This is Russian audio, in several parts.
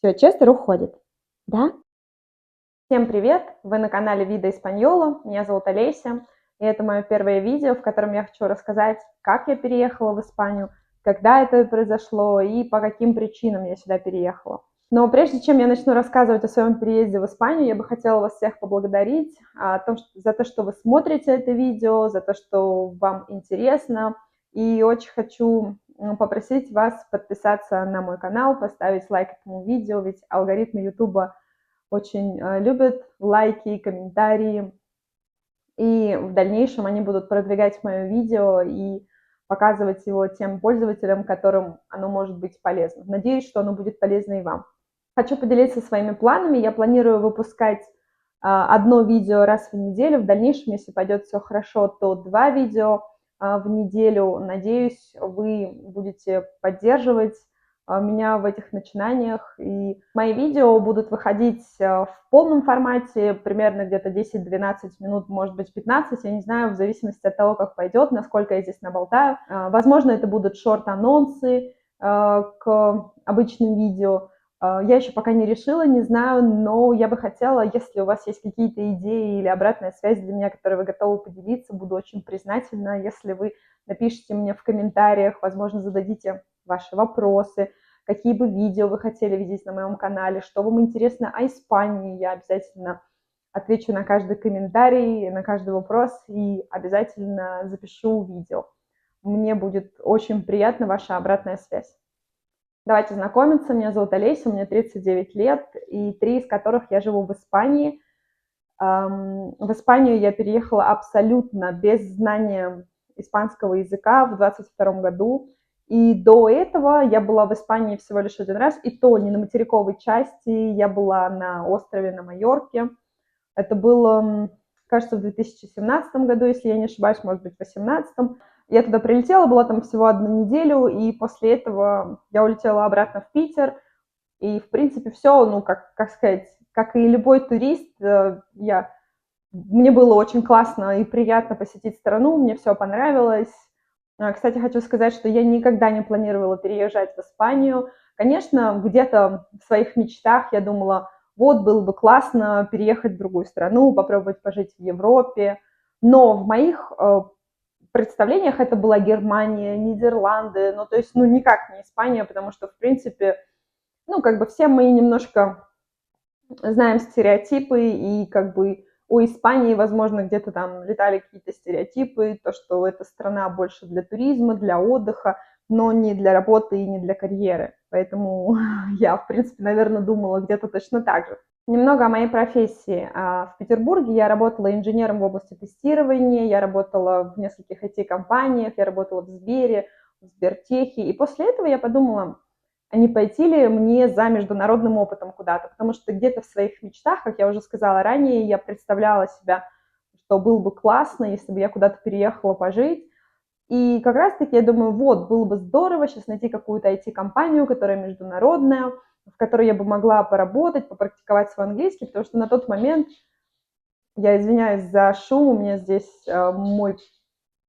Все, Честер уходит. Да? Всем привет! Вы на канале Vida Española. Меня зовут Олеся. И это мое первое видео, в котором я хочу рассказать, как я переехала в Испанию, когда это произошло и по каким причинам я сюда переехала. Но прежде чем я начну рассказывать о своем переезде в Испанию, я бы хотела вас всех поблагодарить за то, что вы смотрите это видео, за то, что вам интересно. И очень хочу попросить вас подписаться на мой канал, поставить лайк этому видео, ведь алгоритмы YouTube очень любят лайки, комментарии. И в дальнейшем они будут продвигать мое видео и показывать его тем пользователям, которым оно может быть полезно. Надеюсь, что оно будет полезно и вам. Хочу поделиться своими планами. Я планирую выпускать одно видео раз в неделю. В дальнейшем, если пойдет все хорошо, то 2 видео в неделю. Надеюсь, вы будете поддерживать меня в этих начинаниях. И мои видео будут выходить в полном формате, примерно где-то 10-12 минут, может быть 15, я не знаю, в зависимости от того, как пойдет, насколько я здесь наболтаю. Возможно, это будут шорт-анонсы к обычным видео. Я еще пока не решила, не знаю, но я бы хотела, если у вас есть какие-то идеи или обратная связь для меня, которой вы готовы поделиться, буду очень признательна, если вы напишите мне в комментариях, возможно, зададите ваши вопросы, какие бы видео вы хотели видеть на моем канале, что вам интересно о Испании. Я обязательно отвечу на каждый комментарий, на каждый вопрос и обязательно запишу видео. Мне будет очень приятна ваша обратная связь. Давайте знакомиться. Меня зовут Олеся, мне 39 лет, и 3 из которых я живу в Испании. В Испанию я переехала абсолютно без знания испанского языка в 22 году. И до этого я была в Испании всего лишь один раз, и то не на материковой части, я была на острове на Майорке. Это было, кажется, в 2017 году, если я не ошибаюсь, может быть, в 2018. Я туда прилетела, была там всего 1 неделю, и после этого я улетела обратно в Питер. И, в принципе, все, ну, как сказать, как и любой турист, мне было очень классно и приятно посетить страну, мне все понравилось. Кстати, хочу сказать, что я никогда не планировала переезжать в Испанию. Конечно, где-то в своих мечтах я думала, вот, было бы классно переехать в другую страну, попробовать пожить в Европе. Но в моих представлениях это была Германия, Нидерланды, ну, то есть, ну, никак не Испания, потому что, в принципе, ну, как бы все мы немножко знаем стереотипы, и как бы у Испании, возможно, где-то там летали какие-то стереотипы, то, что эта страна больше для туризма, для отдыха, но не для работы и не для карьеры. Поэтому я, в принципе, наверное, думала где-то точно так же. Немного о моей профессии. В Петербурге я работала инженером в области тестирования, я работала в нескольких IT-компаниях, я работала в Сбере, в Сбертехе, и после этого я подумала, а не пойти ли мне за международным опытом куда-то, потому что где-то в своих мечтах, как я уже сказала ранее, я представляла себя, что было бы классно, если бы я куда-то переехала пожить, и как раз-таки я думаю, вот, было бы здорово сейчас найти какую-то IT-компанию, которая международная, в которой я бы могла поработать, попрактиковать свой английский, потому что на тот момент, я извиняюсь за шум, у меня здесь мой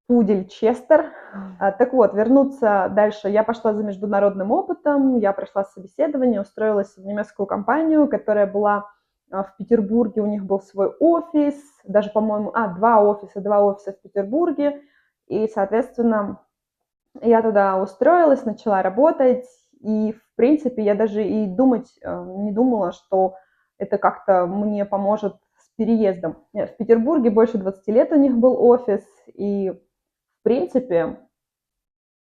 пудель Честер. Так вот, вернуться дальше. Я пошла за международным опытом, я прошла собеседование, устроилась в немецкую компанию, которая была в Петербурге, у них был свой офис, даже, по-моему, два офиса в Петербурге, и, соответственно, я туда устроилась, начала работать, и, в принципе, я даже и думать не думала, что это как-то мне поможет с переездом. В Петербурге больше 20 лет у них был офис, и, в принципе,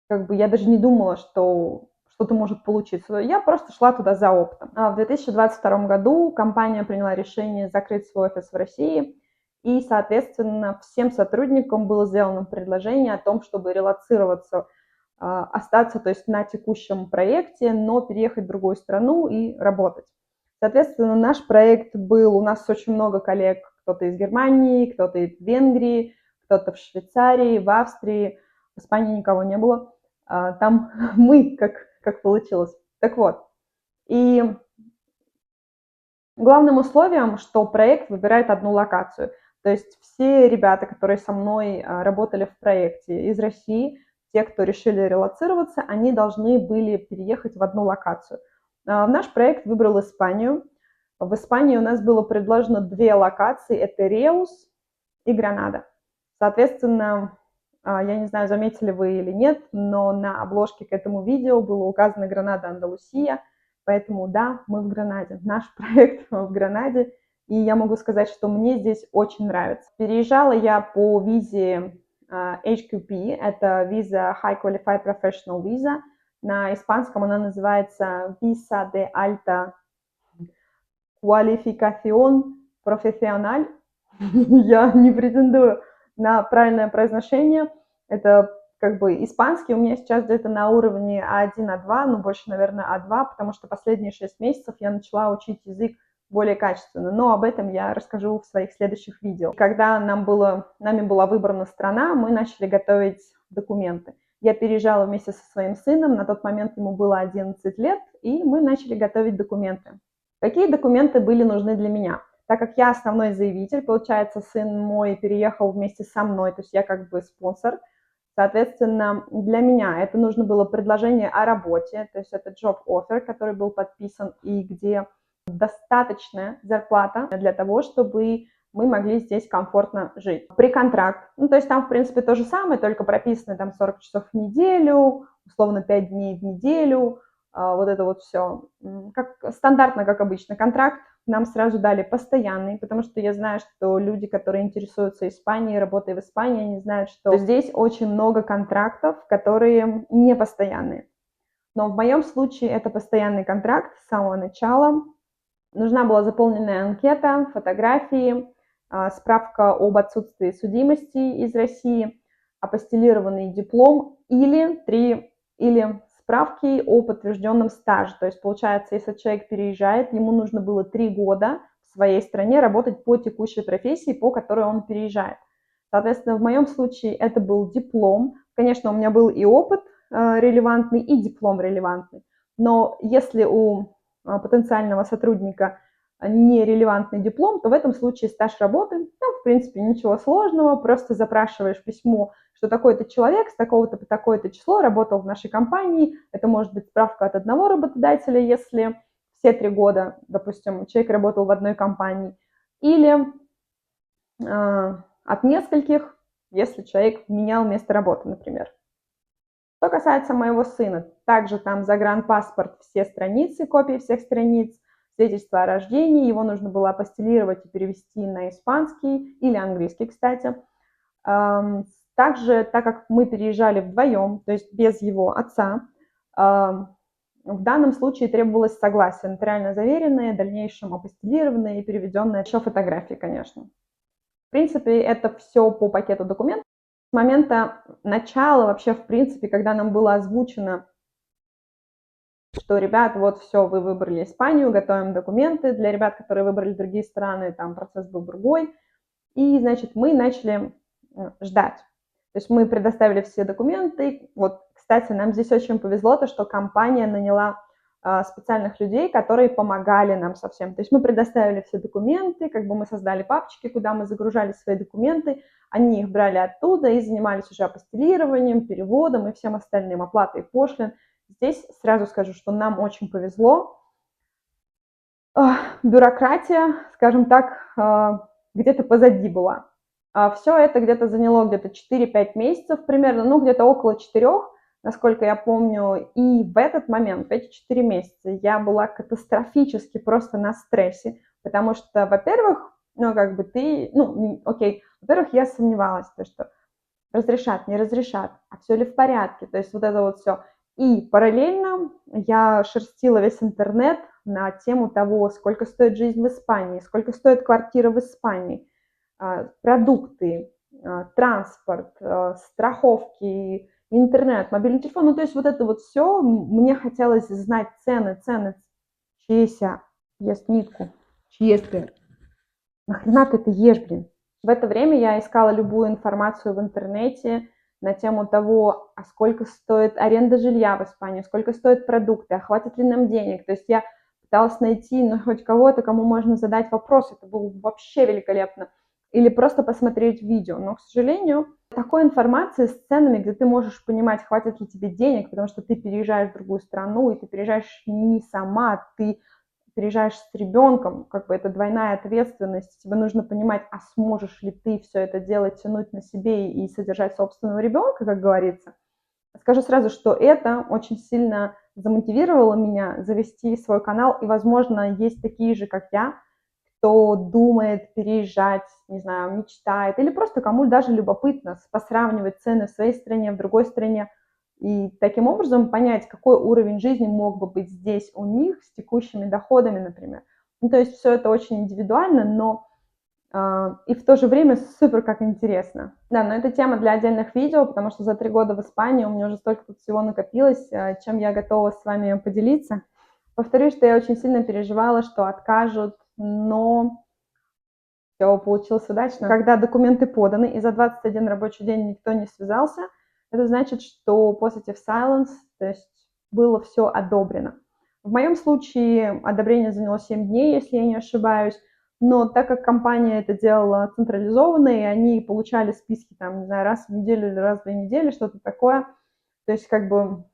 как бы я даже не думала, что что-то может получиться. Я просто шла туда за опытом. В 2022 году компания приняла решение закрыть свой офис в России, и, соответственно, всем сотрудникам было сделано предложение о том, чтобы релоцироваться, остаться, то есть на текущем проекте, но переехать в другую страну и работать. Соответственно, наш проект был, у нас очень много коллег, кто-то из Германии, кто-то из Венгрии, кто-то в Швейцарии, в Австрии, в Испании никого не было. Там мы, как получилось. Так вот, и главным условием, что проект выбирает одну локацию. То есть все ребята, которые со мной работали в проекте из России, те, кто решили релоцироваться, они должны были переехать в одну локацию. Наш проект выбрал Испанию. В Испании у нас было предложено 2 локации, это Реус и Гранада. Соответственно, я не знаю, заметили вы или нет, но на обложке к этому видео было указано Гранада, Андалусия, поэтому да, мы в Гранаде, наш проект в Гранаде, и я могу сказать, что мне здесь очень нравится. Переезжала я по визе HQP, это виза High Qualified Professional Visa, на испанском она называется Visa de Alta Qualificación Profesional. Я не претендую на правильное произношение. Это как бы испанский у меня сейчас где-то на уровне А1, А2, ну больше, наверное, А2, потому что последние 6 месяцев я начала учить язык более качественно. Но об этом я расскажу в своих следующих видео. Когда нами была выбрана страна, мы начали готовить документы. Я переезжала вместе со своим сыном, на тот момент ему было 11 лет, и мы начали готовить документы. Какие документы были нужны для меня? Так как я основной заявитель, получается, сын мой переехал вместе со мной, то есть я как бы спонсор. Соответственно, для меня это нужно было предложение о работе, то есть это job offer, который был подписан, и где достаточная зарплата для того, чтобы мы могли здесь комфортно жить. Приконтракт, ну то есть там в принципе то же самое, только прописано там 40 часов в неделю, условно 5 дней в неделю, вот это вот все. Как стандартно, как обычно. Контракт нам сразу дали постоянный, потому что я знаю, что люди, которые интересуются Испанией, работой в Испании, они знают, что здесь очень много контрактов, которые не постоянные. Но в моем случае это постоянный контракт с самого начала. Нужна была заполненная анкета, фотографии, справка об отсутствии судимости из России, апостилированный диплом или справки о подтвержденном стаже. То есть, получается, если человек переезжает, ему нужно было 3 года в своей стране работать по текущей профессии, по которой он переезжает. Соответственно, в моем случае это был диплом. Конечно, у меня был и опыт релевантный, и диплом релевантный. Но если у потенциального сотрудника нерелевантный диплом, то в этом случае стаж работы, там, в принципе, ничего сложного, просто запрашиваешь письмо, что такой-то человек с такого-то по такое-то число работал в нашей компании, это может быть справка от одного работодателя, если все 3 года, допустим, человек работал в одной компании, или от нескольких, если человек менял место работы, например. Что касается моего сына, также там загранпаспорт, все страницы, копии всех страниц, свидетельство о рождении, его нужно было апостилировать и перевести на испанский или английский, кстати. Также, так как мы переезжали вдвоем, то есть без его отца, в данном случае требовалось согласие, нотариально заверенное, в дальнейшем апостилированное и переведенное, еще фотографии, конечно. В принципе, это все по пакету документов. С момента начала вообще, в принципе, когда нам было озвучено, что, ребят, вот все, вы выбрали Испанию, готовим документы. Для ребят, которые выбрали другие страны, там процесс был другой. И, значит, мы начали ждать. То есть мы предоставили все документы. Вот, кстати, нам здесь очень повезло, то, что компания наняла специальных людей, которые помогали нам со всем. То есть мы предоставили все документы, как бы мы создали папочки, куда мы загружали свои документы, они их брали оттуда и занимались уже апостилированием, переводом и всем остальным, оплатой пошлин. Здесь сразу скажу, что нам очень повезло. Бюрократия, скажем так, где-то позади была. Все это где-то заняло где-то 4-5 месяцев примерно, ну где-то около 4, насколько я помню. И в этот момент, в эти 4 месяца, я была катастрофически просто на стрессе, потому что, во-первых, во-первых, я сомневалась, что разрешат, не разрешат, а все ли в порядке, то есть вот это вот все. И параллельно я шерстила весь интернет на тему того, сколько стоит жизнь в Испании, сколько стоит квартира в Испании, продукты, транспорт, страховки, интернет, мобильный телефон. Ну, то есть вот это вот все, мне хотелось знать цены. Чеся, ест нитку. Чеся. Нахрена ты это ешь, блин? В это время я искала любую информацию в интернете на тему того, а сколько стоит аренда жилья в Испании, сколько стоят продукты, а хватит ли нам денег. То есть я пыталась найти хоть кого-то, кому можно задать вопрос. Это было вообще великолепно. Или просто посмотреть видео. Но, к сожалению, такой информации с ценами, где ты можешь понимать, хватит ли тебе денег, потому что ты переезжаешь в другую страну, и ты переезжаешь не сама, ты переезжаешь с ребенком, как бы это двойная ответственность, тебе нужно понимать, а сможешь ли ты все это делать, тянуть на себе и содержать собственного ребенка, как говорится. Скажу сразу, что это очень сильно замотивировало меня завести свой канал, и, возможно, есть такие же, как я, кто думает переезжать, не знаю, мечтает, или просто кому даже любопытно посравнивать цены в своей стране, в другой стране, и таким образом понять, какой уровень жизни мог бы быть здесь у них с текущими доходами, например. Ну, то есть все это очень индивидуально, но и в то же время супер как интересно. Да, но это тема для отдельных видео, потому что за 3 года в Испании у меня уже столько тут всего накопилось, чем я готова с вами поделиться. Повторюсь, что я очень сильно переживала, что откажут, но все получилось удачно. Когда документы поданы и за 21 рабочий день никто не связался, это значит, что positive silence, то есть было все одобрено. В моем случае одобрение заняло 7 дней, если я не ошибаюсь, но так как компания это делала централизованно, и они получали списки там, не знаю, раз в неделю или раз в 2 недели, что-то такое, то есть как бы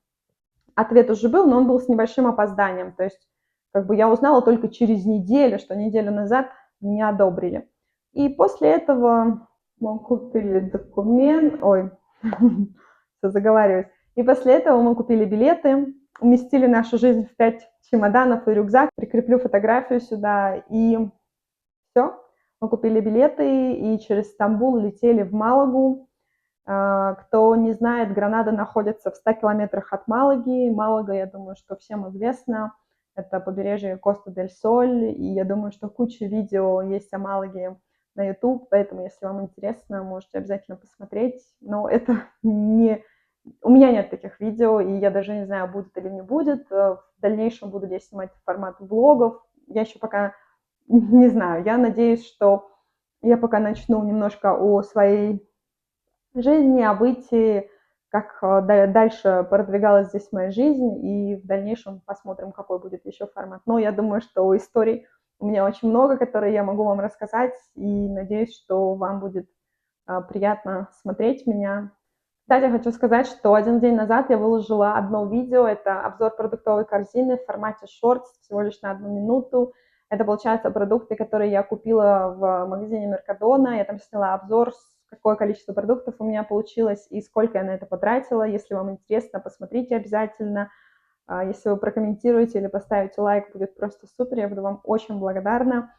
ответ уже был, но он был с небольшим опозданием, то есть как бы я узнала только через неделю, что неделю назад меня одобрили. И после этого мы купили документ, ой, все заговариваюсь. И после этого мы купили билеты, уместили нашу жизнь в 5 чемоданов и рюкзак, прикреплю фотографию сюда, и все. Мы купили билеты и через Стамбул летели в Малагу. Кто не знает, Гранада находится в 100 километрах от Малаги. Малага, я думаю, что всем известно. Это побережье Коста-дель-Соль, и я думаю, что куча видео есть о Малаге на YouTube, поэтому, если вам интересно, можете обязательно посмотреть. Но это не... У меня нет таких видео, и я даже не знаю, будет или не будет. В дальнейшем буду я снимать формат влогов. Я еще пока не знаю. Я надеюсь, что я пока начну немножко о своей жизни, о бытии, как дальше продвигалась здесь моя жизнь, и в дальнейшем посмотрим, какой будет еще формат. Но я думаю, что историй у меня очень много, которые я могу вам рассказать, и надеюсь, что вам будет приятно смотреть меня. Кстати, хочу сказать, что 1 день назад я выложила одно видео, это обзор продуктовой корзины в формате шортс, всего лишь на 1 минуту. Это, получается, продукты, которые я купила в магазине Меркадона. Я там сняла обзор, какое количество продуктов у меня получилось и сколько я на это потратила. Если вам интересно, посмотрите обязательно. Если вы прокомментируете или поставите лайк, будет просто супер, я буду вам очень благодарна.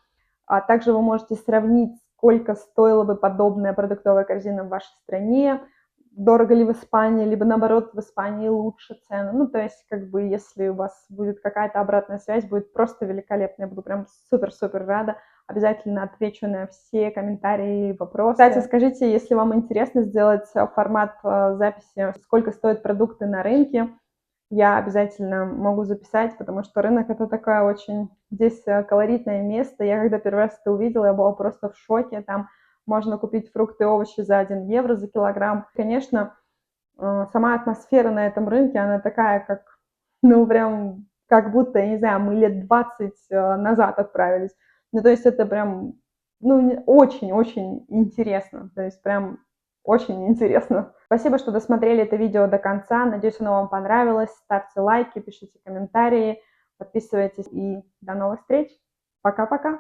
А также вы можете сравнить, сколько стоила бы подобная продуктовая корзина в вашей стране, дорого ли в Испании, либо наоборот в Испании лучше цены. Ну, то есть, как бы, если у вас будет какая-то обратная связь, будет просто великолепно. Я буду прям супер-супер рада. Обязательно отвечу на все комментарии и вопросы. Кстати, скажите, если вам интересно сделать формат записи, сколько стоят продукты на рынке, я обязательно могу записать, потому что рынок это такое очень здесь колоритное место. Я когда первый раз это увидела, я была просто в шоке. Там можно купить фрукты и овощи за 1 евро за килограмм. Конечно, сама атмосфера на этом рынке, она такая, как, ну, прям, как будто, я не знаю, мы лет 20 назад отправились. Ну, то есть это прям, ну, очень-очень интересно. То есть прям очень интересно. Спасибо, что досмотрели это видео до конца. Надеюсь, оно вам понравилось. Ставьте лайки, пишите комментарии, подписывайтесь и до новых встреч. Пока-пока.